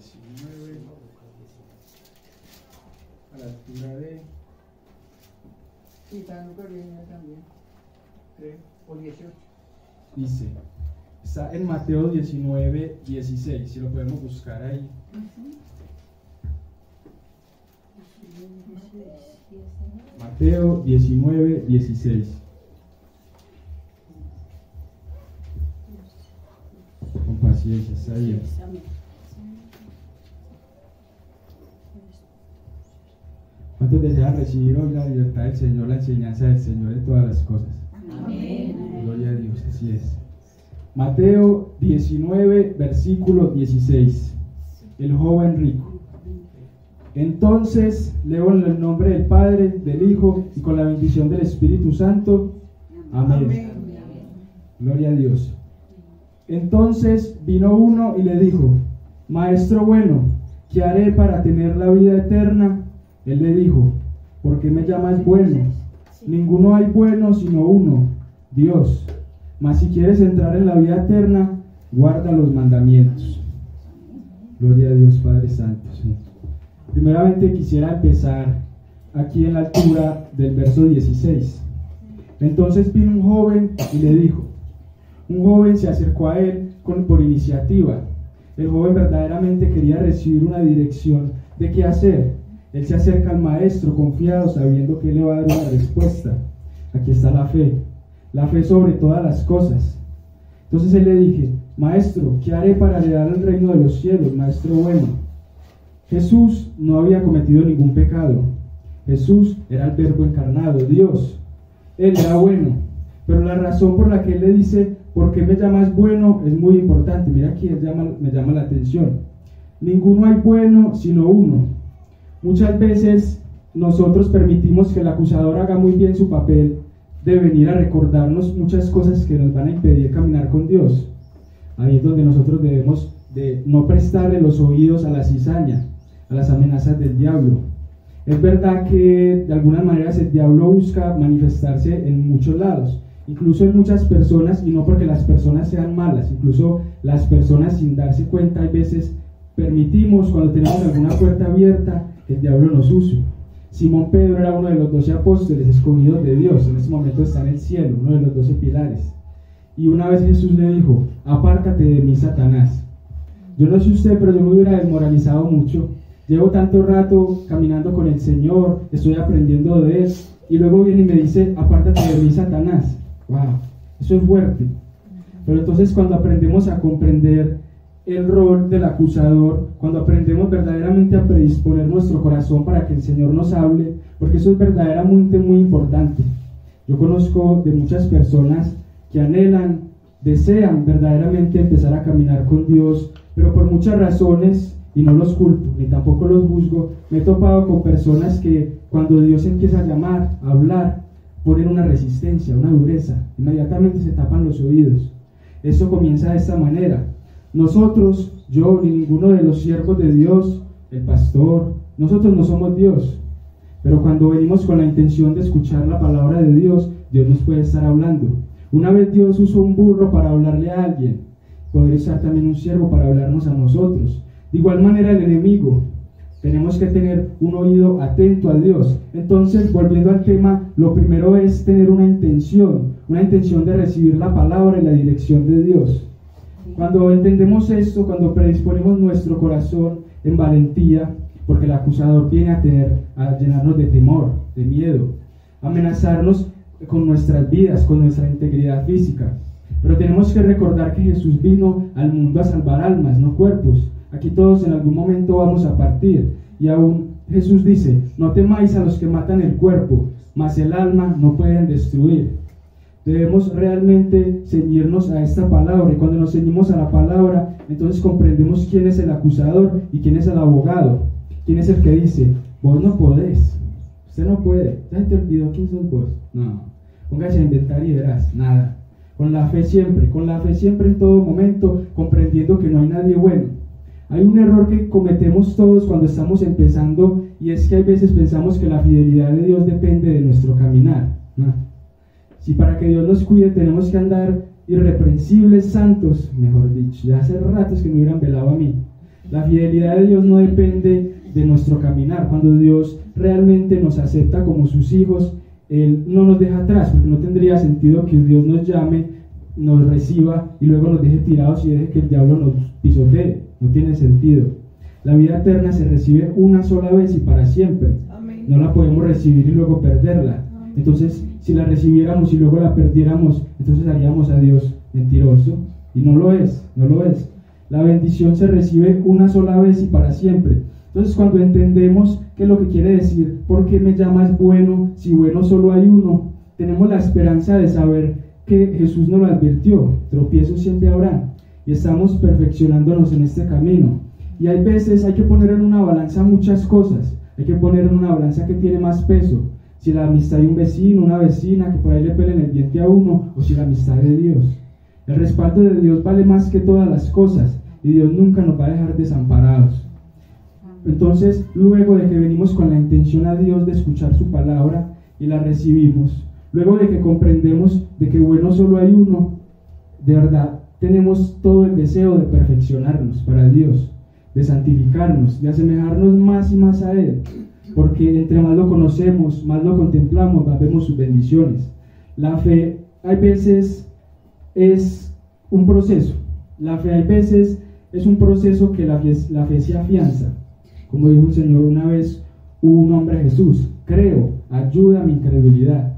19, a la altura de... Sí, está en Lucas 19 también, creo, o 18. Dice, está en Mateo 19, 16, si lo podemos buscar ahí. Mateo 19, 16. Con paciencia, está bien. ¿Cuántos desean recibir hoy la libertad del Señor, la enseñanza del Señor en todas las cosas? Amén. Gloria a Dios, así es. Mateo 19, versículo 16. El joven rico. Entonces, leo en el nombre del Padre, del Hijo y con la bendición del Espíritu Santo. Amén. Gloria a Dios. Entonces vino uno y le dijo: Maestro bueno, ¿qué haré para tener la vida eterna? Él le dijo: ¿por qué me llamas bueno? Ninguno hay bueno sino uno, Dios. Mas si quieres entrar en la vida eterna, guarda los mandamientos. Gloria a Dios Padre Santo. Sí. Primeramente quisiera empezar aquí en la altura del verso 16. Entonces vino un joven y le dijo. Un joven se acercó a él por iniciativa. El joven verdaderamente quería recibir una dirección de qué hacer. Él se acerca al maestro confiado, sabiendo que él le va a dar una respuesta. Aquí está la fe sobre todas las cosas. Entonces él le dije: Maestro, ¿qué haré para heredar el reino de los cielos, maestro bueno? Jesús no había cometido ningún pecado. Jesús era el Verbo encarnado, Dios. Él era bueno, pero la razón por la que él le dice: ¿por qué me llamas bueno?, es muy importante. Mira aquí, me llama la atención. Ninguno hay bueno sino uno. Muchas veces nosotros permitimos que el acusador haga muy bien su papel de venir a recordarnos muchas cosas que nos van a impedir caminar con Dios. Ahí es donde nosotros debemos de no prestarle los oídos a la cizaña, a las amenazas del diablo. Es verdad que de algunas maneras el diablo busca manifestarse en muchos lados, incluso en muchas personas, y no porque las personas sean malas, incluso las personas sin darse cuenta, hay veces permitimos, cuando tenemos alguna puerta abierta, que el diablo nos use. Simón Pedro era uno de los 12 apóstoles escogidos de Dios, en este momento está en el cielo, uno de los 12 pilares. Y una vez Jesús le dijo: apártate de mí, Satanás. Yo no sé usted, pero yo me hubiera desmoralizado mucho. Llevo tanto rato caminando con el Señor, estoy aprendiendo de Él, y luego viene y me dice: apártate de mí, Satanás. Wow, eso es fuerte. Pero entonces, cuando aprendemos a comprender el rol del acusador, cuando aprendemos verdaderamente a predisponer nuestro corazón para que el Señor nos hable, porque eso es verdaderamente muy importante. Yo conozco de muchas personas que anhelan, desean verdaderamente empezar a caminar con Dios, pero por muchas razones, y no los culpo, ni tampoco los juzgo, me he topado con personas que cuando Dios empieza a llamar, a hablar, ponen una resistencia, una dureza, inmediatamente se tapan los oídos. Eso comienza de esta manera. Nosotros, yo ni ninguno de los siervos de Dios, el pastor, nosotros no somos Dios, pero cuando venimos con la intención de escuchar la palabra de Dios, Dios nos puede estar hablando. Una vez Dios usó un burro para hablarle a alguien, podría usar también un siervo para hablarnos a nosotros. De igual manera el enemigo, tenemos que tener un oído atento a Dios. Entonces, volviendo al tema, lo primero es tener una intención de recibir la palabra y la dirección de Dios. Cuando entendemos esto, cuando predisponemos nuestro corazón en valentía, porque el acusador viene a llenarnos de temor, de miedo, amenazarnos con nuestras vidas, con nuestra integridad física. Pero tenemos que recordar que Jesús vino al mundo a salvar almas, no cuerpos. Aquí todos en algún momento vamos a partir, y aún Jesús dice: no temáis a los que matan el cuerpo, mas el alma no pueden destruir. Debemos realmente ceñirnos a esta palabra, y cuando nos ceñimos a la palabra, entonces comprendemos quién es el acusador y quién es el abogado, quién es el que dice: vos no podés, usted no puede, ya te olvidó quién sos vos. No, póngase a inventar y verás, nada. Con la fe siempre en todo momento, comprendiendo que no hay nadie bueno. Hay un error que cometemos todos cuando estamos empezando, y es que hay veces pensamos que la fidelidad de Dios depende de nuestro caminar. No. Si para que Dios nos cuide tenemos que andar irreprensibles, santos, mejor dicho, ya hace ratos que me hubieran velado a mí. La fidelidad de Dios no depende de nuestro caminar. Cuando Dios realmente nos acepta como sus hijos, Él no nos deja atrás, porque no tendría sentido que Dios nos llame, nos reciba y luego nos deje tirados y deje que el diablo nos pisotee. No tiene sentido. La vida eterna se recibe una sola vez y para siempre. Amén. No la podemos recibir y luego perderla. Entonces, si la recibiéramos y luego la perdiéramos, entonces haríamos a Dios mentiroso. Y no lo es, no lo es. La bendición se recibe una sola vez y para siempre. Entonces, cuando entendemos qué es lo que quiere decir, ¿por qué me llamas bueno si bueno solo hay uno? Tenemos la esperanza de saber que Jesús nos lo advirtió. Tropiezos siempre habrá. Y estamos perfeccionándonos en este camino. Y hay veces hay que poner en una balanza muchas cosas. Hay que poner en una balanza que tiene más peso. Si la amistad de un vecino, una vecina que por ahí le pelen el diente a uno, o si la amistad de Dios. El respaldo de Dios vale más que todas las cosas, y Dios nunca nos va a dejar desamparados. Entonces, luego de que venimos con la intención a Dios de escuchar su palabra y la recibimos, luego de que comprendemos de que bueno solo hay uno, de verdad tenemos todo el deseo de perfeccionarnos para Dios, de santificarnos, de asemejarnos más y más a Él. Porque entre más lo conocemos, más lo contemplamos, más vemos sus bendiciones. La fe, hay veces, es un proceso. La fe, hay veces, es un proceso que la fe se afianza. Como dijo el Señor una vez, un hombre a Jesús: creo, ayuda a mi incredulidad.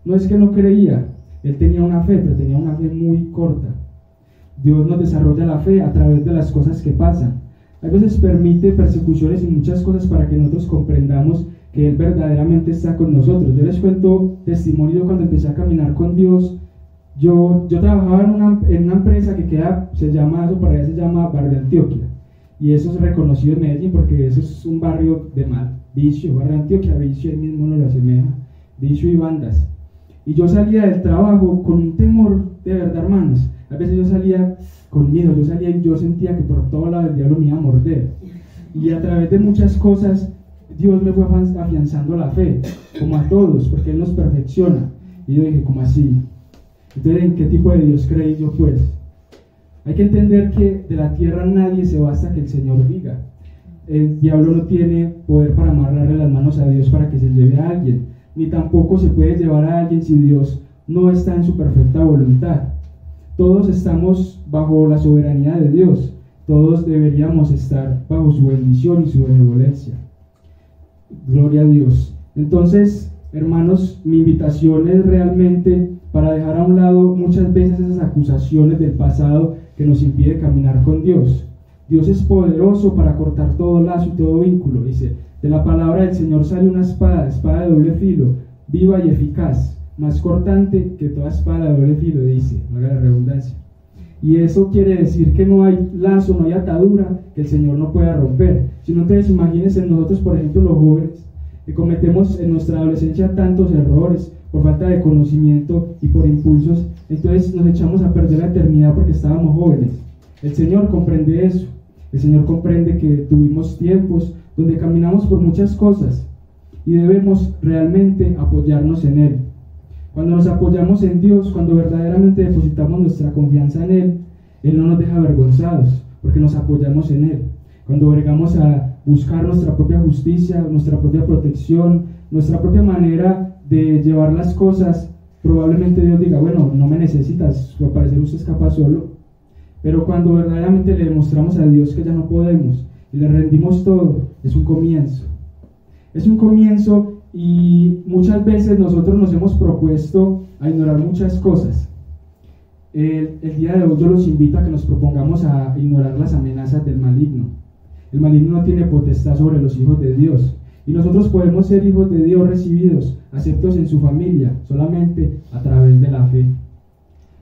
No es que no creía, él tenía una fe, pero tenía una fe muy corta. Dios nos desarrolla la fe a través de las cosas que pasan. A veces permite persecuciones y muchas cosas para que nosotros comprendamos que Él verdaderamente está con nosotros. Yo les cuento testimonio. Cuando empecé a caminar con Dios, yo trabajaba en una empresa que queda, eso por allá se llama Barrio Antioquia, y eso es reconocido en Medellín porque eso es un barrio de mal vicio. Barrio Antioquia, vicio, ahí mismo no lo asemeja, vicio y bandas. Y yo salía del trabajo con un temor, de verdad, hermanos. A veces yo salía con miedo, yo sentía que por todo lado el diablo me iba a morder. Y a través de muchas cosas, Dios me fue afianzando la fe, como a todos, porque Él nos perfecciona. Y yo dije, ¿cómo así? Entonces, ¿en qué tipo de Dios creí yo, pues? Hay que entender que de la tierra nadie se va hasta que el Señor diga. El diablo no tiene poder para amarrarle las manos a Dios para que se lleve a alguien, ni tampoco se puede llevar a alguien si Dios no está en su perfecta voluntad. Todos estamos bajo la soberanía de Dios. Todos deberíamos estar bajo su bendición y su benevolencia. Gloria a Dios. Entonces, hermanos, mi invitación es realmente para dejar a un lado muchas veces esas acusaciones del pasado que nos impide caminar con Dios. Dios es poderoso para cortar todo lazo y todo vínculo. Dice, de la palabra del Señor sale una espada de doble filo, viva y eficaz, más cortante que toda espada de doble filo, dice, valga la redundancia. Y eso quiere decir que no hay lazo, no hay atadura que el Señor no pueda romper. Si no, ustedes imagínense nosotros, por ejemplo, los jóvenes, que cometemos en nuestra adolescencia tantos errores por falta de conocimiento y por impulsos, entonces nos echamos a perder la eternidad porque estábamos jóvenes. El Señor comprende eso. El Señor comprende que tuvimos tiempos donde caminamos por muchas cosas y debemos realmente apoyarnos en Él. Cuando nos apoyamos en Dios, cuando verdaderamente depositamos nuestra confianza en Él, Él no nos deja avergonzados porque nos apoyamos en Él. Cuando llegamos a buscar nuestra propia justicia, nuestra propia protección, nuestra propia manera de llevar las cosas, probablemente Dios diga, bueno, no me necesitas, al parecer usted es capaz solo. Pero cuando verdaderamente le demostramos a Dios que ya no podemos y le rendimos todo, es un comienzo. Es un comienzo y muchas veces nosotros nos hemos propuesto a ignorar muchas cosas. El día de hoy yo los invito a que nos propongamos a ignorar las amenazas del maligno. El maligno no tiene potestad sobre los hijos de Dios. Y nosotros podemos ser hijos de Dios recibidos, aceptos en su familia, solamente a través de la fe.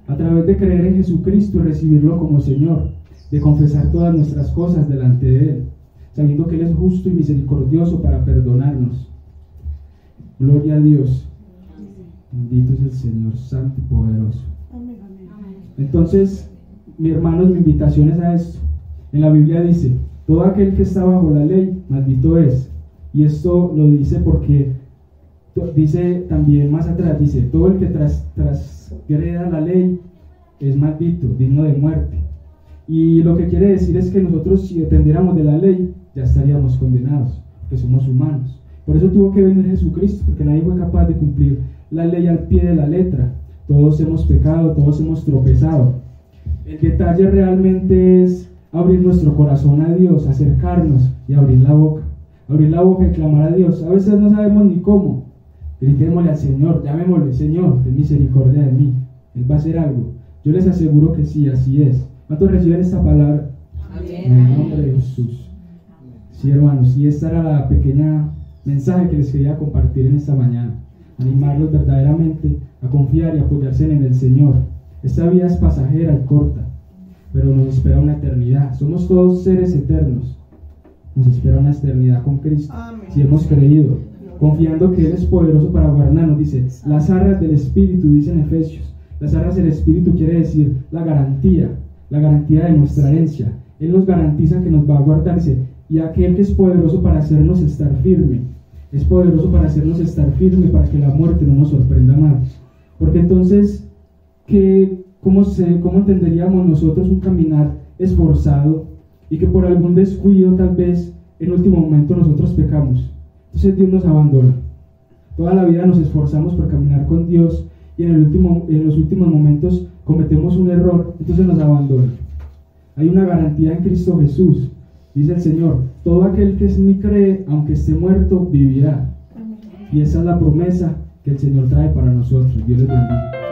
A través de creer en Jesucristo y recibirlo como Señor, de confesar todas nuestras cosas delante de Él, sabiendo que Él es justo y misericordioso para perdonarnos. Gloria a Dios. Bendito es el Señor santo y poderoso. Entonces, mis hermanos, mi invitación es a esto. En la Biblia dice, todo aquel que está bajo la ley, maldito es. Y esto lo dice porque dice también más atrás, dice, todo el que transgreda la ley es maldito, digno de muerte. Y lo que quiere decir es que nosotros, si dependiéramos de la ley, ya estaríamos condenados, porque somos humanos. Por eso tuvo que venir Jesucristo, porque nadie fue capaz de cumplir la ley al pie de la letra. Todos hemos pecado, todos hemos tropezado. El detalle realmente es abrir nuestro corazón a Dios, acercarnos y abrir la boca y clamar a Dios. A veces no sabemos ni cómo. Gritémosle al Señor, llamémosle: Señor, ten misericordia de mí. Él va a hacer algo. Yo les aseguro que sí, así es. ¿Cuántos reciben esta palabra? Amén. En el nombre de Jesús. Sí, hermanos, y esta era la pequeña mensaje que les quería compartir en esta mañana. Animarlos verdaderamente a confiar y apoyarse en el Señor. Esta vida es pasajera y corta, pero nos espera una eternidad. Somos todos seres eternos. Nos espera una eternidad con Cristo. Amén. Si hemos creído, confiando que Él es poderoso para guardarnos. Dice, las arras del Espíritu, dice en Efesios. Las arras del Espíritu quiere decir la garantía de nuestra herencia. Él nos garantiza que nos va a guardar. Dice, y aquel que es poderoso para hacernos estar firme. Es poderoso para hacernos estar firme, para que la muerte no nos sorprenda más. Porque entonces, ¿cómo entenderíamos nosotros un caminar esforzado y que por algún descuido tal vez en último momento nosotros pecamos? Entonces Dios nos abandona. Toda la vida nos esforzamos por caminar con Dios y en los últimos momentos cometemos un error, entonces nos abandona. Hay una garantía en Cristo Jesús. Dice el Señor, todo aquel que en mí cree, aunque esté muerto, vivirá. Y esa es la promesa que el Señor trae para nosotros. Dios les bendiga.